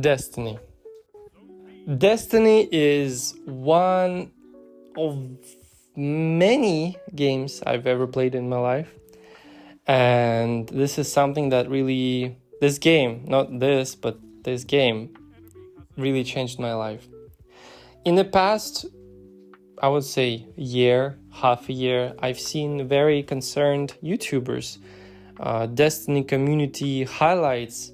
Destiny. Destiny is one of many games I've ever played in my life. And this is something that really, this game, not this, but this game really changed my life. In the past, I would say year, half a year, I've seen very concerned YouTubers, Destiny community highlights,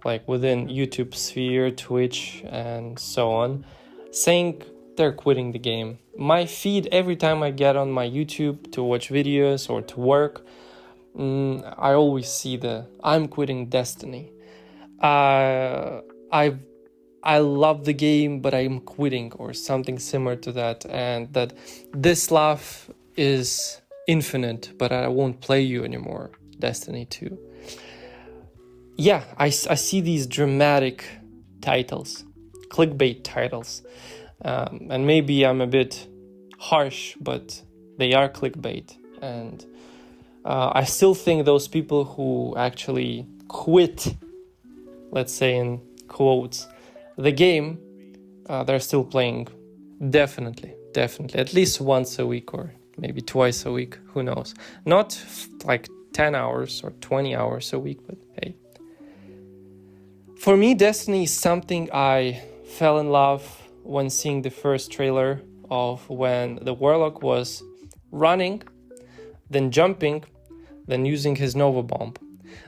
like within YouTube sphere, Twitch, and so on, saying they're quitting the game. My feed, every time I get on my YouTube to watch videos or to work, I always see the I'm quitting Destiny. I love the game, but I'm quitting, or something similar to that, and that this love is infinite, but I won't play you anymore. Destiny 2. Yeah, I see these dramatic titles, clickbait titles, and maybe I'm a bit harsh, but they are clickbait. And I still think those people who actually quit, let's say in quotes, the game, they're still playing. Definitely, at least once a week or maybe twice a week, who knows. Not like 10 hours or 20 hours a week, but hey. For me, Destiny is something I fell in love when seeing the first trailer of when the Warlock was running, then jumping, then using his Nova Bomb.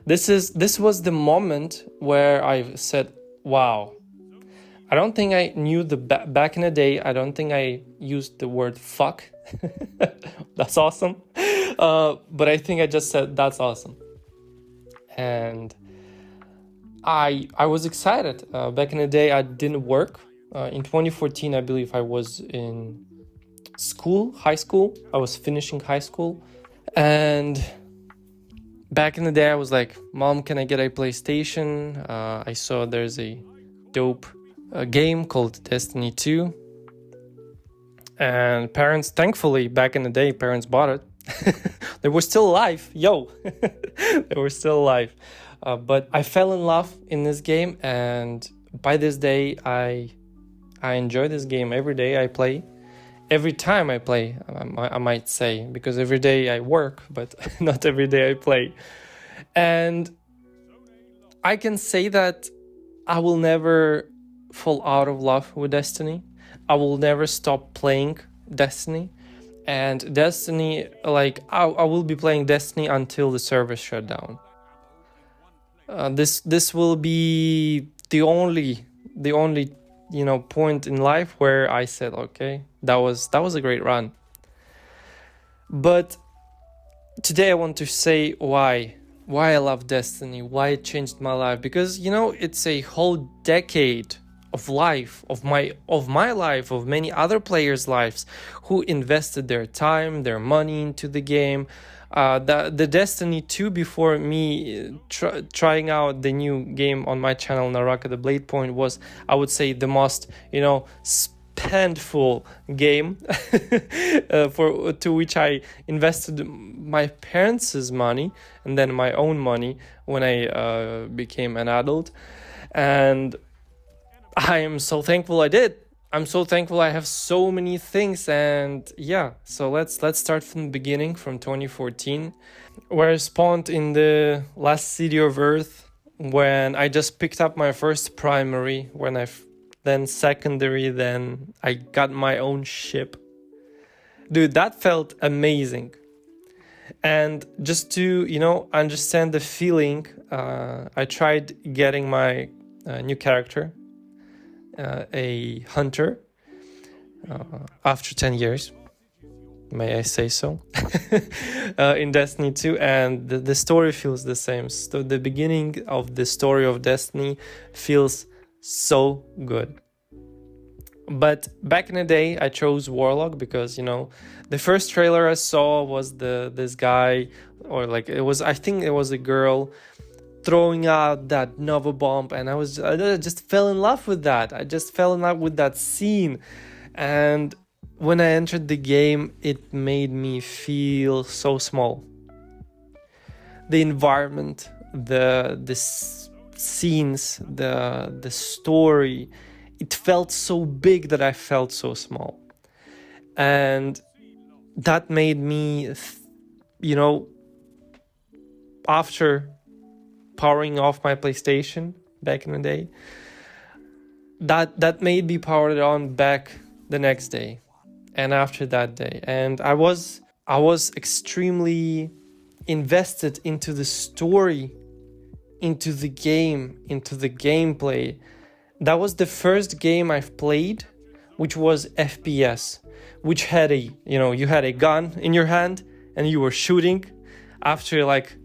This was the moment where I said, wow. I don't think I knew back in the day, I don't think I used the word fuck. That's awesome. But I think I just said, that's awesome. And I was excited. Back in the day, I didn't work. In 2014, I believe I was in high school. I was finishing high school. And back in the day, I was like, Mom, can I get a PlayStation? I saw there's a dope game called Destiny 2. And parents, thankfully, back in the day, parents bought it. They were still alive. Yo! They were still alive. But I fell in love in this game, and by this day, I enjoy this game. Every day I play. Every time I play, I might say, because every day I work, but not every day I play. And I can say that I will never fall out of love with Destiny. I will never stop playing Destiny. And Destiny, like, I will be playing Destiny until the servers shut down. This will be the only point in life where I said, okay, that was a great run. But today I want to say why I love Destiny, why it changed my life, because it's a whole decade of life, of my life, of many other players' lives who invested their time, their money into the game. The Destiny 2, before me trying out the new game on my channel, Naraka the Blade Point, was, I would say, the most spendful game to which I invested my parents' money and then my own money when I became an adult. And I am so thankful I did. I'm so thankful I have so many things. And yeah, so let's start from the beginning, from 2014, where I spawned in the last city of Earth, when I just picked up my first primary, then secondary, then I got my own ship. Dude, that felt amazing. And just to understand the feeling, I tried getting my new character, a hunter, after 10 years, may I say so, in Destiny 2, and the story feels the same. So the beginning of the story of Destiny feels so good. But back in the day, I chose Warlock because, the first trailer I saw was this guy, or I think it was a girl throwing out that Nova Bomb, and I just fell in love with that. I just fell in love with that scene. And when I entered the game, it made me feel so small. The environment, this scenes, the story, it felt so big that I felt so small. And that made me, after powering off my PlayStation back in the day, that made me power it on back the next day and after that day. And I was extremely invested into the story, into the game, into the gameplay. That was the first game I've played which was FPS, which had you had a gun in your hand and you were shooting. After like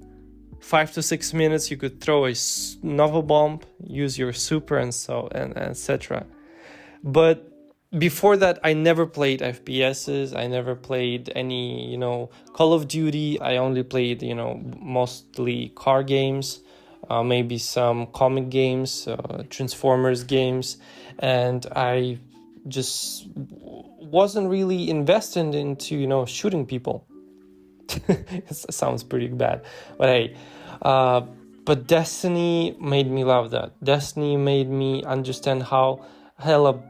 5 to 6 minutes, you could throw a novel bomb, use your super, and etc. But before that, I never played FPSs. I never played any, Call of Duty. I only played, mostly car games, maybe some comic games, Transformers games, and I just wasn't really invested into, shooting people. It sounds pretty bad, but hey, but Destiny made me love that. Destiny made me understand how hella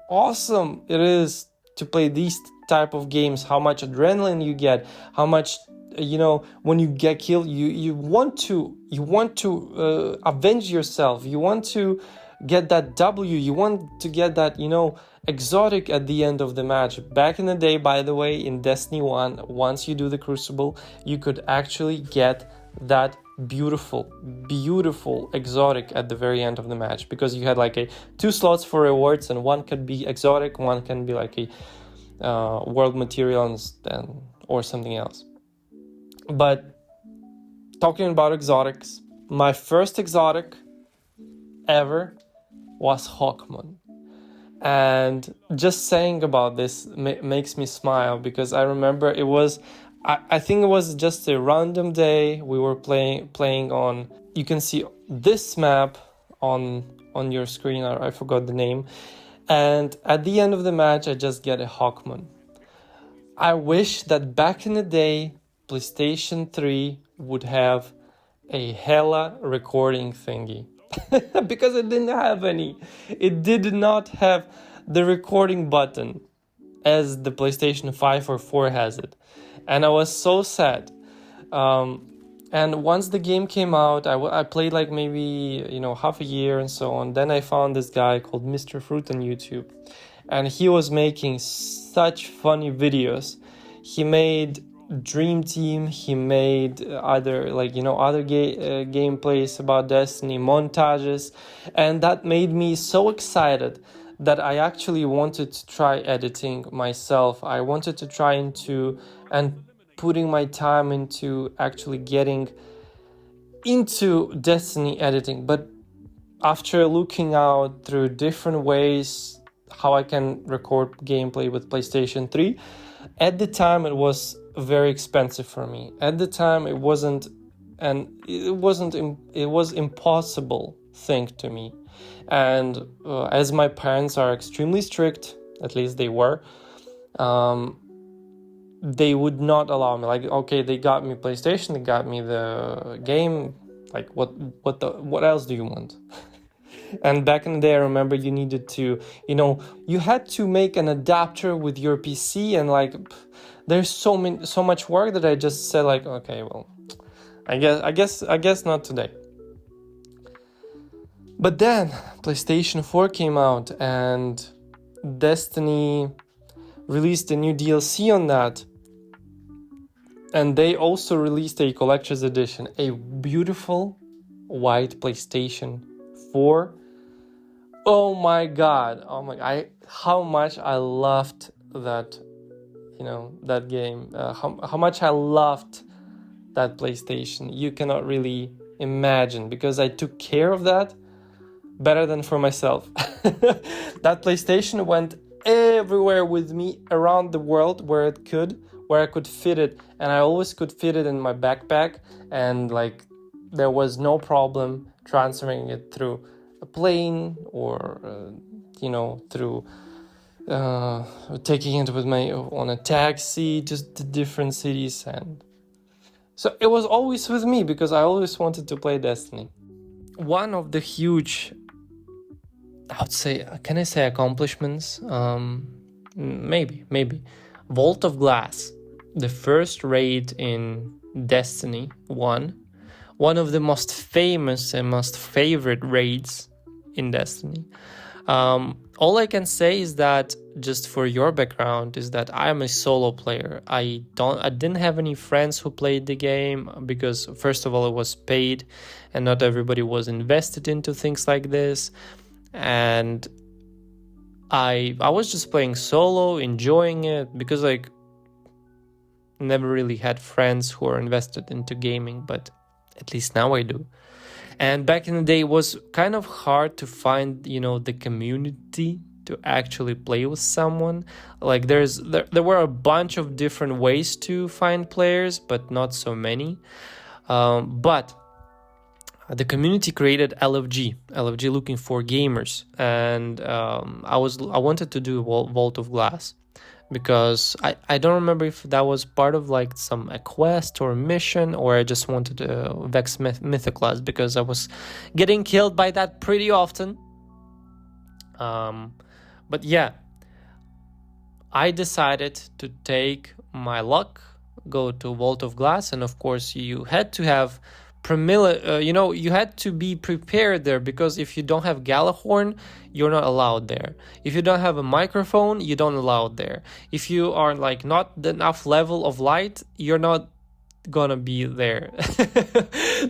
awesome it is to play these type of games, how much adrenaline you get, how much when you get killed, you want to avenge yourself, you want to get that W, you want to get that exotic at the end of the match. Back in the day, by the way, in Destiny 1, once you do the Crucible, you could actually get that beautiful exotic at the very end of the match, because you had like 2 slots for rewards, and one could be exotic, one can be like a world material or something else. But talking about exotics, my first exotic ever was Hawkmoon. And just saying about this makes me smile, because I remember it was, I think it was just a random day. We were playing on, you can see this map on your screen, I forgot the name. And at the end of the match, I just get a Hawkmoon. I wish that back in the day, PlayStation 3 would have a hella recording thingy. Because it didn't have any. It did not have the recording button as the PlayStation 5 or 4 has it. And I was so sad. And once the game came out, I played like maybe, half a year and so on. Then I found this guy called Mr. Fruit on YouTube. And he was making such funny videos. He made Dream Team, he made other gameplays about Destiny, montages, and that made me so excited that I actually wanted to try editing myself. I wanted to try and putting my time into actually getting into Destiny editing. But after looking out through different ways how I can record gameplay with PlayStation 3, at the time it was very expensive for me. At the time it was impossible thing to me. And as my parents are extremely strict, at least they were, they would not allow me. Like, okay, they got me PlayStation, they got me the game, like what else do you want? And back in the day, I remember you needed to, you had to make an adapter with your PC, and like, there's so much work that I just said like, okay, well, I guess not today. But then PlayStation 4 came out, and Destiny released a new DLC on that. And they also released a collector's edition, a beautiful white PlayStation 4. Oh my god, how much I loved that, that game, how much I loved that PlayStation. You cannot really imagine, because I took care of that better than for myself. That PlayStation went everywhere with me around the world where I could fit it, and I always could fit it in my backpack, and like there was no problem transferring it through a plane or through taking it with on a taxi just to different cities. And so it was always with me, because I always wanted to play Destiny. one of the huge, I would say, can I say accomplishments? Maybe. Vault of Glass, the first raid in Destiny 1, one of the most famous and most favorite raids in Destiny. All I can say is that, just for your background, is that I am a solo player. I didn't have any friends who played the game because, first of all, it was paid and not everybody was invested into things like this. And I was just playing solo, enjoying it, because like never really had friends who are invested into gaming, but at least now I do. And back in the day, it was kind of hard to find, the community to actually play with someone. Like there were a bunch of different ways to find players, but not so many. But the community created LFG looking for gamers, and I wanted to do Vault of Glass, because I don't remember if that was part of like a quest or a mission, or I just wanted to Vex Mythoclast because I was getting killed by that pretty often. But yeah, I decided to take my luck, go to Vault of Glass, and of course you had to have you had to be prepared there, because if you don't have Galahorn, you're not allowed there. If you don't have a microphone, you don't allowed there. If you are like not enough level of light, you're not gonna be there.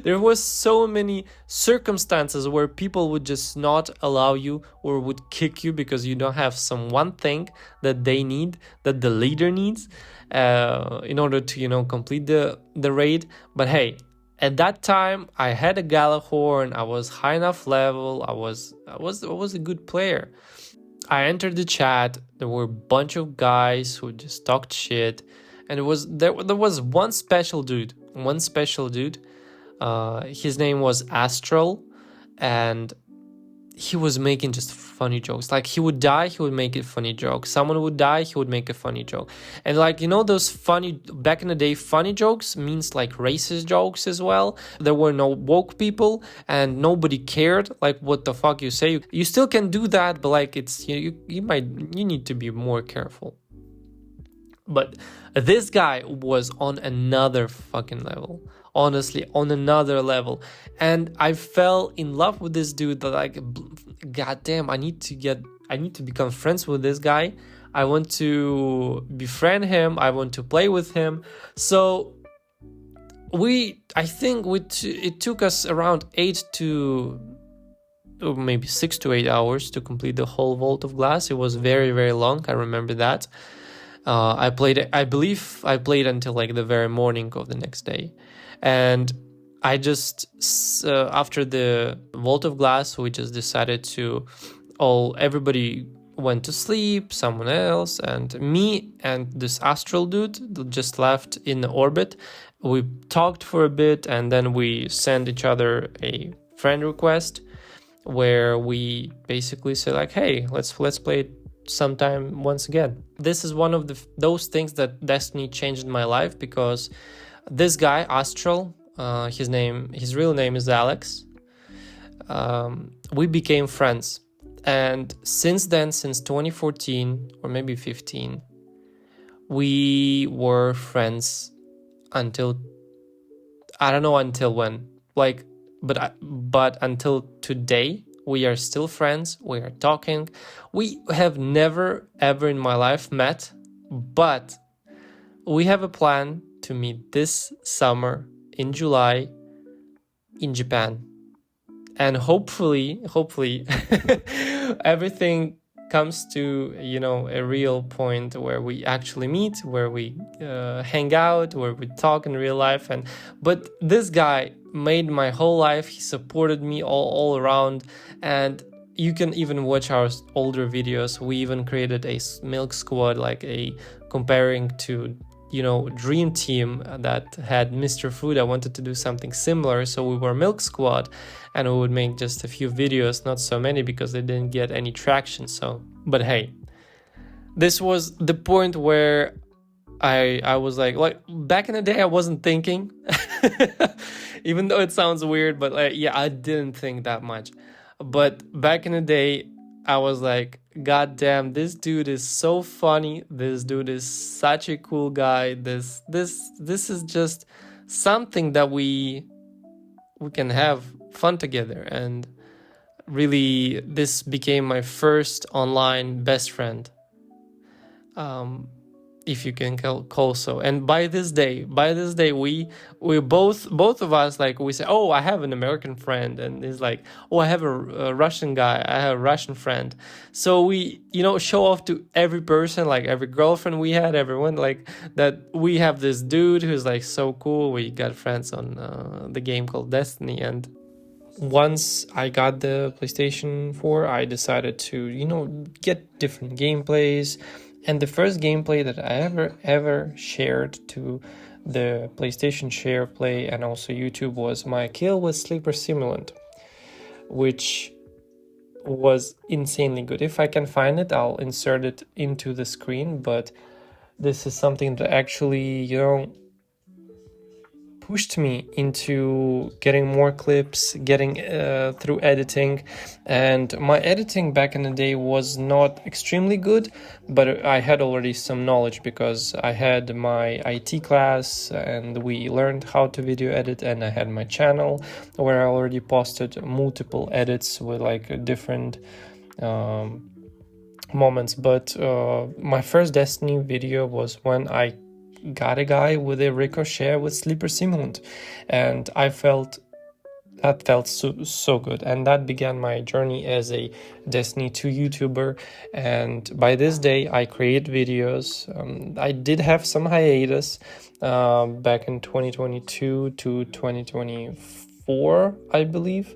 There was so many circumstances where people would just not allow you or would kick you because you don't have some one thing that they need, that the leader needs, in order to complete the raid. But hey, at that time, I had a Galahorn. I was high enough level. I was a good player. I entered the chat. There were a bunch of guys who just talked shit, and there was one special dude. His name was Astral, and he was making just funny jokes. Like he would die, he would make a funny joke. Someone would die, he would make a funny joke. And like, those funny, back in the day, funny jokes means like racist jokes as well. There were no woke people and nobody cared like what the fuck you say. You still can do that, but like it's, you need to be more careful. But this guy was on another fucking level. Honestly, on another level. And I fell in love with this dude, that like, goddamn, I need to become friends with this guy. I want to befriend him. I want to play with him. So it took us around 8 to maybe 6 to 8 hours to complete the whole Vault of Glass. It was very, very long. I remember that. I believe I played until like the very morning of the next day. And I just, after the Vault of Glass, we just decided to, everybody went to sleep, someone else, and me and this Astral dude just left in the orbit. We talked for a bit, and then we sent each other a friend request where we basically say like, hey, let's play it sometime once again. This is one of those things that Destiny changed my life, because this guy Astral, his real name is Alex, we became friends, and since then, since 2014 or maybe 15, we were friends until, I don't know until when, like, but until today we are still friends. We are talking. We have never ever in my life met, but we have a plan to meet this summer in July in Japan. And hopefully everything comes to, a real point where we actually meet, where we hang out, where we talk in real life. But this guy made my whole life. He supported me all around, and you can even watch our older videos. We even created a milk squad, like a comparing to, Dream Team that had Mr. Food. I wanted to do something similar, so we were Milk Squad, and we would make just a few videos, not so many because they didn't get any traction. But hey, this was the point where I was like back in the day I wasn't thinking, even though it sounds weird, but like yeah, I didn't think that much. But back in the day, I was like, God damn, this dude is so funny. This dude is such a cool guy. This is just something that we can have fun together. And really, this became my first online best friend. If you can call so. And by this day, we both of us, like, we say, oh, I have an American friend, and he's like, oh, I have a Russian guy, I have a Russian friend. So we, show off to every person, like every girlfriend we had, everyone, like, that we have this dude who's like so cool. We got friends on the game called Destiny. And once I got the PlayStation 4, I decided to, get different gameplays. And the first gameplay that I ever shared to the PlayStation Share Play and also YouTube was my kill with Sleeper Simulant, which was insanely good. If I can find it, I'll insert it into the screen, but this is something that actually, pushed me into getting more clips, getting through editing. And my editing back in the day was not extremely good, but I had already some knowledge because I had my IT class and we learned how to video edit, and I had my channel where I already posted multiple edits with like different moments. But my first Destiny video was when I got a guy with a ricochet with Sleeper Simulant, and I felt so good. And that began my journey as a Destiny 2 YouTuber. And by this day, I create videos. I did have some hiatus back in 2022 to 2024, I believe,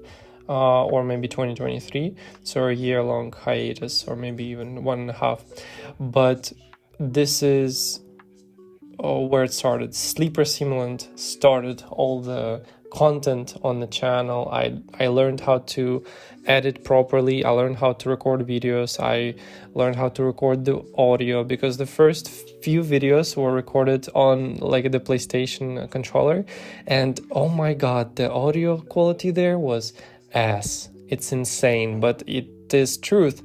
or maybe 2023. So a year-long hiatus, or maybe even 1.5. But this is where it started. Sleeper Simulant started all the content on the channel. I learned how to edit properly. I learned how to record videos. I learned how to record the audio, because the first few videos were recorded on like the PlayStation controller, and oh my god, the audio quality there was ass. It's insane, but it is truth.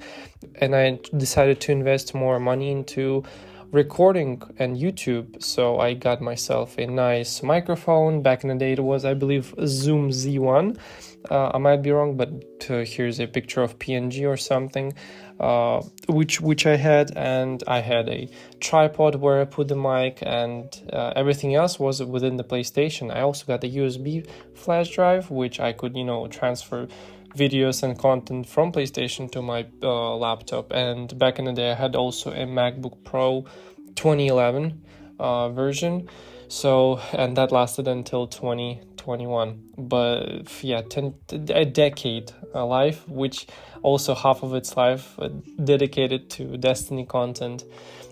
And I decided to invest more money into recording and YouTube. So I got myself a nice microphone. Back in the day it was, I believe, Zoom Z1. I might be wrong, but here's a picture of PNG or something, which I had. And I had a tripod where I put the mic, and everything else was within the PlayStation. I also got a USB flash drive, which I could, transfer videos and content from PlayStation to my laptop. And back in the day I had also a MacBook Pro 2011 version, so, and that lasted until 2021. But yeah, a decade life, which also half of its life dedicated to Destiny content.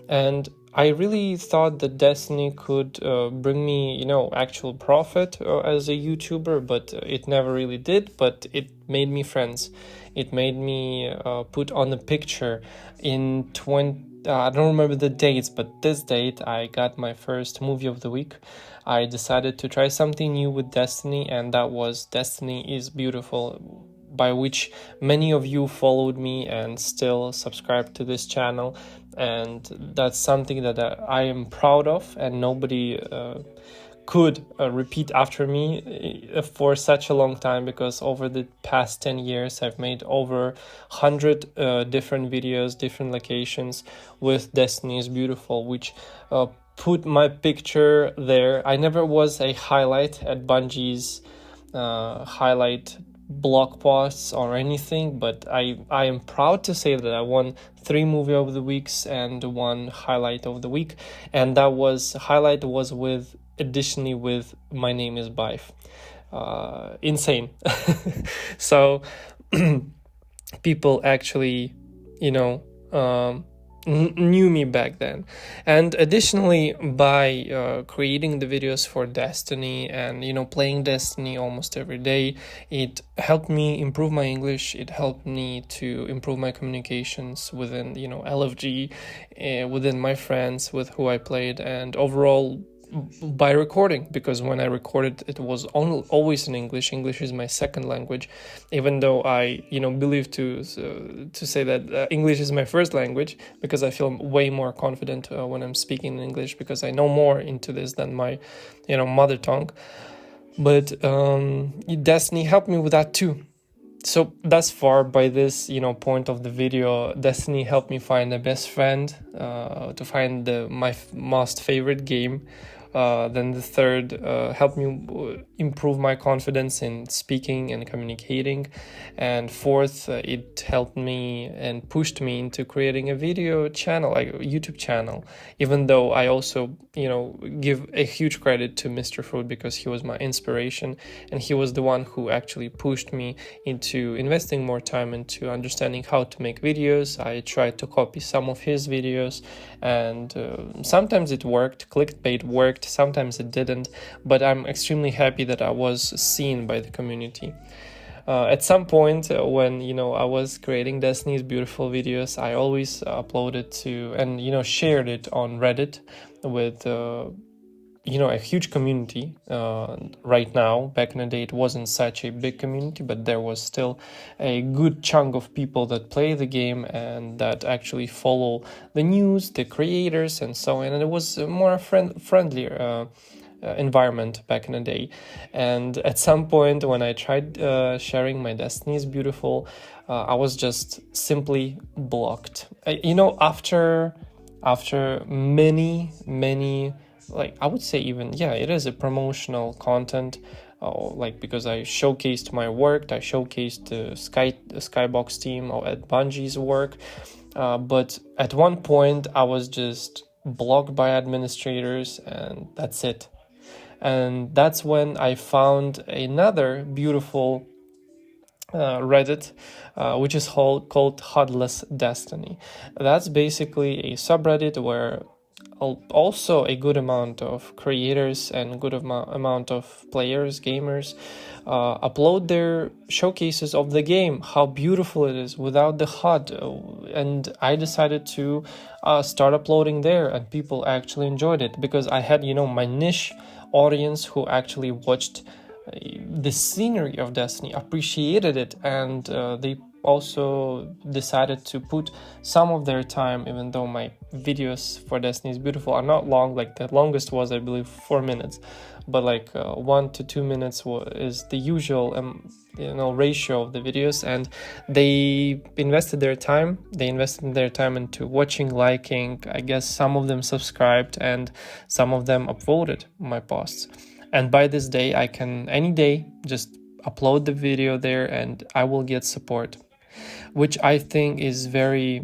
And I really thought that Destiny could bring me, actual profit as a YouTuber, but it never really did. But it made me friends. It made me put on the picture in I don't remember the dates, but this date I got my first movie of the week. I decided to try something new with Destiny, and that was Destiny is Beautiful, by which many of you followed me and still subscribe to this channel. And that's something that I am proud of, and nobody could repeat after me for such a long time, because over the past 10 years I've made over 100 different videos, different locations with Destiny is Beautiful, which put my picture there. I never was a highlight at Bungie's highlight blog posts or anything, but I am proud to say that I won 3 movie of the weeks and 1 highlight of the week, and that was highlight was with additionally with My Name is Bife. Insane. So people actually knew me back then. And additionally, by creating the videos for Destiny and playing Destiny almost every day, it helped me improve my English. It helped me to improve my communications within LFG, within my friends with who I played, and overall by recording, because when I recorded it was always in English. English is my second language, even though I believe to say that English is my first language, because I feel way more confident when I'm speaking in English, because I know more into this than my mother tongue. But Destiny helped me with that too. So thus far, by this point of the video, Destiny helped me find a best friend, to find my most favorite game. Then the third helped me improve my confidence in speaking and communicating. And fourth, it helped me and pushed me into creating a video channel, like a YouTube channel, even though I also give a huge credit to Mr. Fruit, because he was my inspiration, and he was the one who actually pushed me into investing more time into understanding how to make videos. I tried to copy some of his videos, and sometimes it worked. Clickbait worked, sometimes it didn't, but I'm extremely happy that I was seen by the community. At some point, when I was creating Destiny's beautiful videos, I always uploaded to and shared it on Reddit with a huge community. Right now, back in the day, it wasn't such a big community, but there was still a good chunk of people that play the game and that actually follow the news, the creators, and so on. And it was more friendlier environment back in the day. And at some point, when I tried sharing my Destiny's beautiful, I was just simply blocked. After many, like, I would say even, it is a promotional content, because I showcased my work, I showcased the Skybox team or at Bungie's work, but at one point I was just blocked by administrators, and that's it. And that's when I found another beautiful Reddit, which is called Hodless Destiny. That's basically a subreddit where also a good amount of creators and good amount of players, gamers, upload their showcases of the game, how beautiful it is without the HUD. And I decided to start uploading there, and people actually enjoyed it, because I had my niche audience who actually watched the scenery of Destiny, appreciated it, and they also decided to put some of their time, even though my videos for Destiny is beautiful are not long. Like, the longest was, I believe, 4 minutes, but like 1 to 2 minutes is the usual ratio of the videos. And they invested their time into watching, liking. I guess some of them subscribed, and some of them upvoted my posts. And by this day, I can any day just upload the video there, and I will get support, which I think is very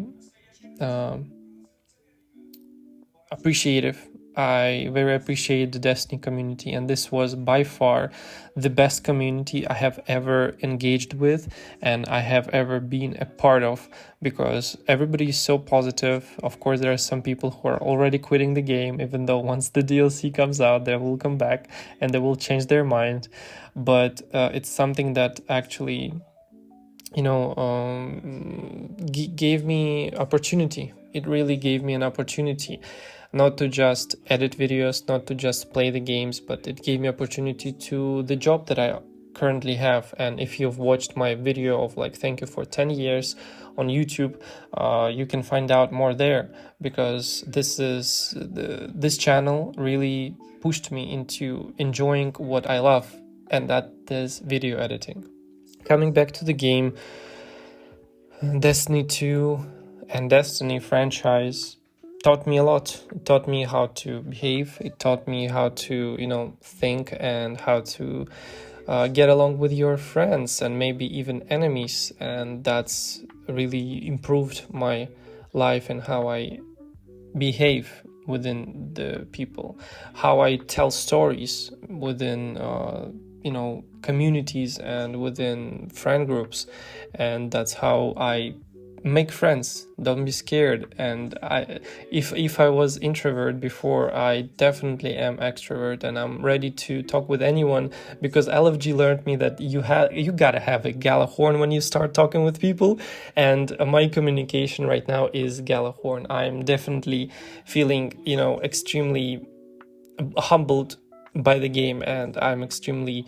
appreciative. I very appreciate the Destiny community, and this was by far the best community I have ever engaged with and I have ever been a part of, because everybody is so positive. Of course, there are some people who are already quitting the game, even though once the DLC comes out, they will come back and they will change their mind. But it's something that actually gave me opportunity. It really gave me an opportunity, not to just edit videos, not to just play the games, but it gave me opportunity to the job that I currently have. And if you've watched my video of thank you for 10 years on YouTube, you can find out more there, because this channel really pushed me into enjoying what I love, and that is video editing. Coming back to the game, Destiny 2 and Destiny franchise taught me a lot. It taught me how to behave. It taught me how to, think, and how to get along with your friends and maybe even enemies. And that's really improved my life and how I behave within the people, how I tell stories within communities and within friend groups. And that's how I make friends, don't be scared. And if I was introvert before, I definitely am extrovert, and I'm ready to talk with anyone, because LFG learned me that you gotta have a Galahorn when you start talking with people. And my communication right now is Galahorn. I'm definitely feeling, extremely humbled by the game, and I'm extremely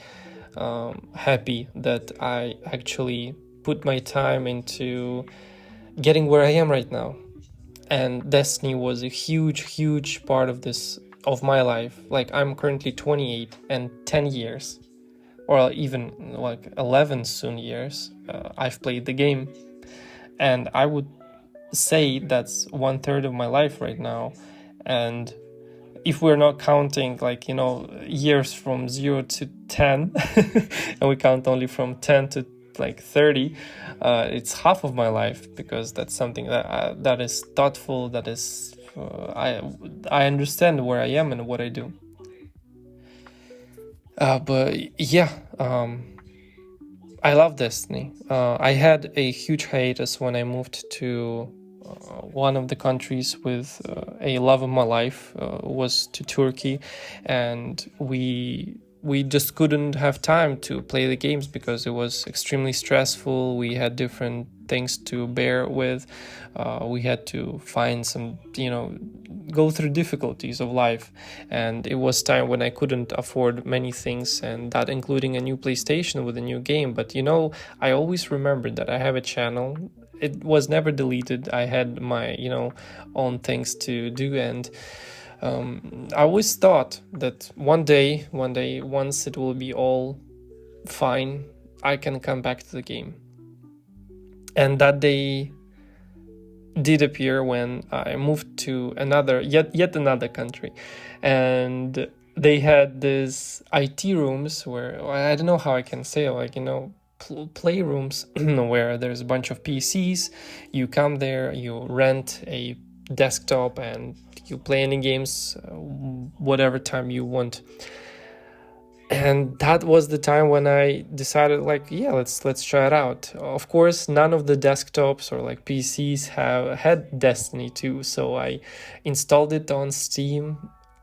happy that I actually put my time into getting where I am right now. And Destiny was a huge part of my life. Like, I'm currently 28, and 10 years, or even like 11 soon years, I've played the game. And I would say that's 1/3 of my life right now. And if we're not counting, like, years from 0 to 10, and we count only from 10 to like 30, it's half of my life, because that's something that is thoughtful, that is I understand where I am and what I do. But yeah, I love Destiny. I had a huge hiatus when I moved to one of the countries with a love of my life, was to Turkey, and we just couldn't have time to play the games because it was extremely stressful. We had different things to bear with. We had to find some, go through difficulties of life, and it was time when I couldn't afford many things, and that including a new PlayStation with a new game. But I always remembered that I have a channel. It was never deleted. I had my own things to do, and I always thought that one day, once it will be all fine, I can come back to the game. And that day did appear when I moved to yet another country, and they had these IT rooms where, I don't know how I can say, like, playrooms where there's a bunch of PCs. You come there, you rent a desktop, and you play any games whatever time you want. And that was the time when I decided, like, yeah, let's try it out. Of course, none of the desktops or like PCs had Destiny 2, so I installed it on Steam.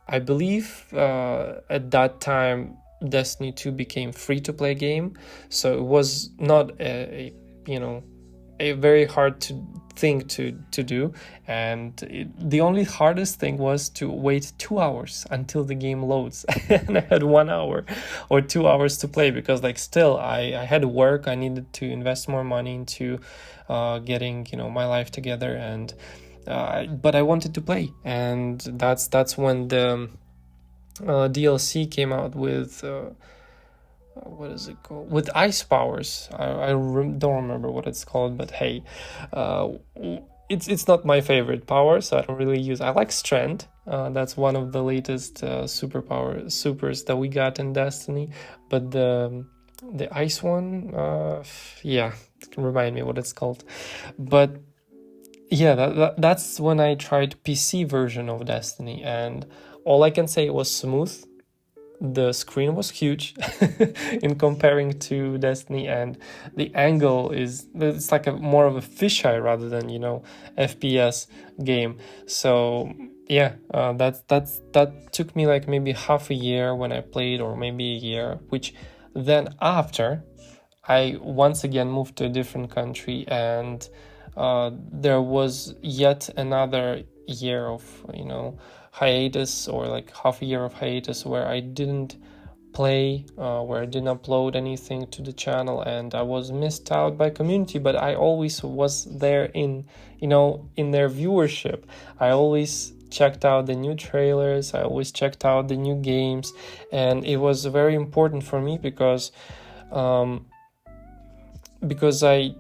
I believe at that time Destiny 2 became free-to-play game, so it was not a very hard thing to do. And the only hardest thing was to wait 2 hours until the game loads. And I had 1 hour or 2 hours to play, because like still I had work. I needed to invest more money into getting my life together, and but I wanted to play. And that's when the DLC came out with what is it called, with ice powers. I don't remember what it's called, but hey, it's not my favorite power, so I don't really use. I like strength. That's one of the latest supers that we got in Destiny, but the ice one, yeah, remind me what it's called. But yeah, that's when I tried PC version of Destiny, and all I can say, it was smooth. The screen was huge in comparing to Destiny, and the angle it's like more of a fisheye rather than FPS game. So yeah, that took me like maybe half a year when I played, or maybe a year, which then after I once again moved to a different country, and there was yet another year of hiatus, or like half a year of hiatus, where I didn't play, where I didn't upload anything to the channel, and I was missed out by community. But I always was there in their viewership. I always checked out the new trailers, I always checked out the new games, and it was very important for me, because I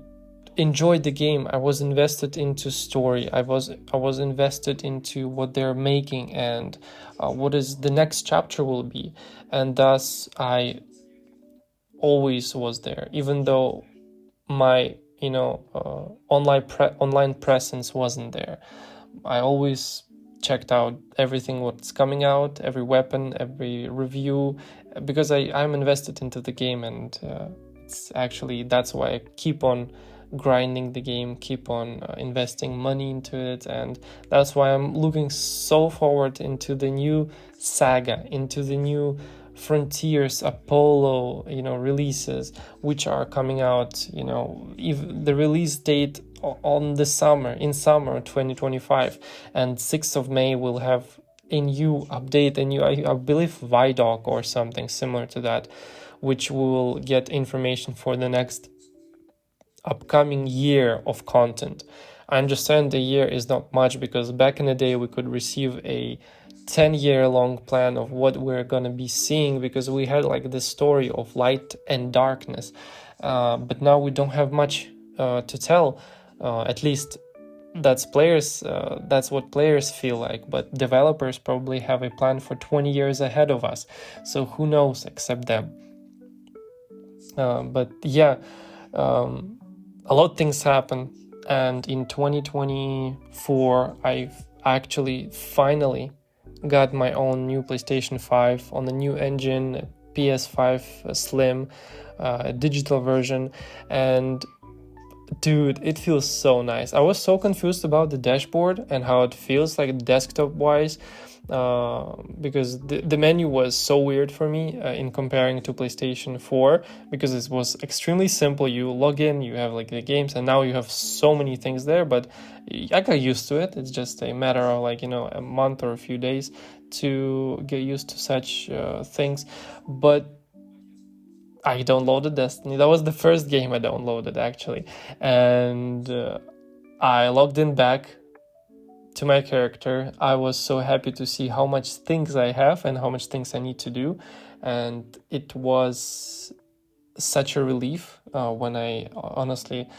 enjoyed the game. I was invested into story. I was invested into what they're making, and what is the next chapter will be. And thus I always was there, even though my online presence wasn't there. I always checked out everything what's coming out, every weapon, every review, because I'm invested into the game. And it's actually, that's why I keep on grinding the game, keep on investing money into it. And that's why I'm looking so forward into the new saga, into the new Frontiers, Apollo, releases, which are coming out, if the release date on the in summer 2025, and 6th of May will have a new update, I believe Vidoc or something similar to that, which will get information for the next upcoming year of content. I understand the year is not much, because back in the day we could receive a 10-year long plan of what we're gonna be seeing, because we had like the story of light and darkness, but now we don't have much to tell. At least that's what players feel like, but developers probably have a plan for 20 years ahead of us, so who knows except them. But yeah, a lot of things happen, and in 2024 I've actually finally got my own new PlayStation 5 on the new engine, PS5 Slim, digital version, and dude, it feels so nice. I was so confused about the dashboard and how it feels like desktop wise, because the menu was so weird for me in comparing to PlayStation 4, because it was extremely simple. You log in, you have like the games, and now you have so many things there, but I got used to it. It's just a matter of like, a month or a few days to get used to such things. But I downloaded Destiny. That was the first game I downloaded, actually. And I logged in back to my character. I was so happy to see how much things I have and how much things I need to do. And it was such a relief when I honestly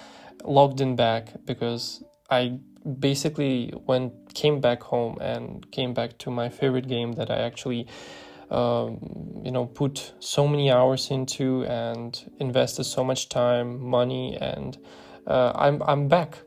logged in back, because I basically came back home and came back to my favorite game that I actually put so many hours into and invested so much time, money, and I'm back.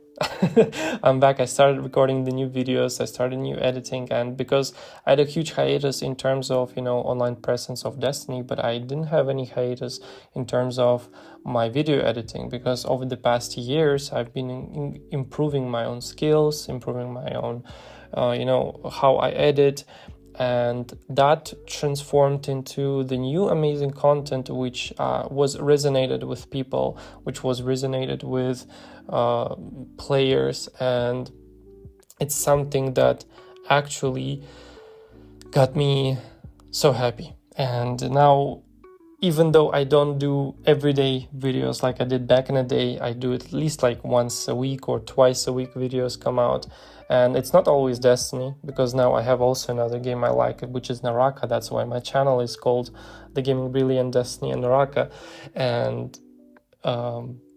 I'm back. I started recording the new videos, I started new editing, and because I had a huge hiatus in terms of online presence of Destiny, but I didn't have any hiatus in terms of my video editing, because over the past years I've been improving my own skills, improving my own how I edit, and that transformed into the new amazing content which was resonated with people, which was resonated with players, and it's something that actually got me so happy. And now, even though I don't do everyday videos like I did back in the day, I do at least like once a week or twice a week videos come out. And it's not always Destiny, because now I have also another game I like, which is Naraka. That's why my channel is called The Gaming Brilliant, Destiny and Naraka. And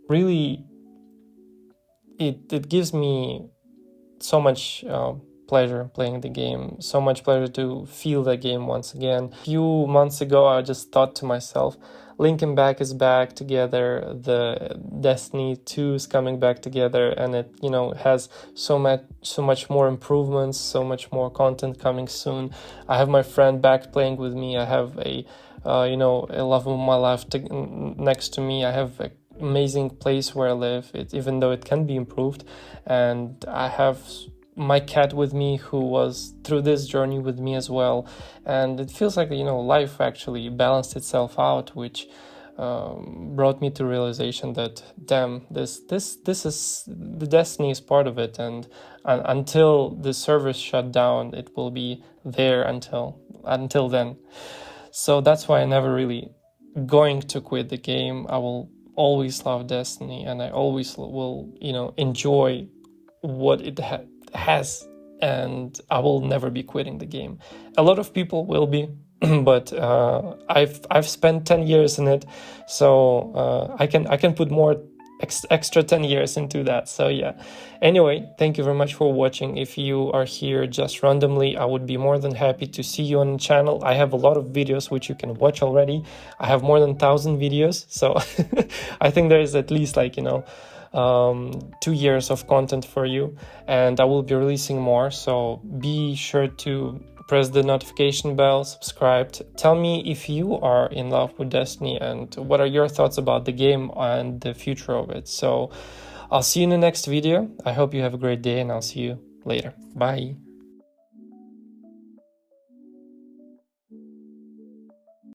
really, it gives me so much pleasure playing the game, so much pleasure to feel the game once again. A few months ago, I just thought to myself, Linkin Back is back together, the Destiny 2 is coming back together, and it has so much more improvements, so much more content coming soon. I have my friend back playing with me. I have a love of my life next to me. I have an amazing place where I live, even though it can be improved, and I have my cat with me, who was through this journey with me as well, and it feels like life actually balanced itself out, which brought me to realization that damn, this is the Destiny is part of it, and until the servers shut down, it will be there until then. So that's why I never really going to quit the game. I will always love Destiny, and I always will enjoy what it has, and I will never be quitting the game. A lot of people will be, but I've spent 10 years in it, so I can put more extra 10 years into that. So yeah, anyway, thank you very much for watching. If you are here just randomly, I would be more than happy to see you on the channel. I have a lot of videos which you can watch already. I have more than 1,000 videos, so I think there is at least 2 years of content for you, and I will be releasing more, so be sure to press the notification bell, subscribe. Tell me if you are in love with Destiny and what are your thoughts about the game and the future of it. So I'll see you in the next video. I hope you have a great day and I'll see you later. Bye.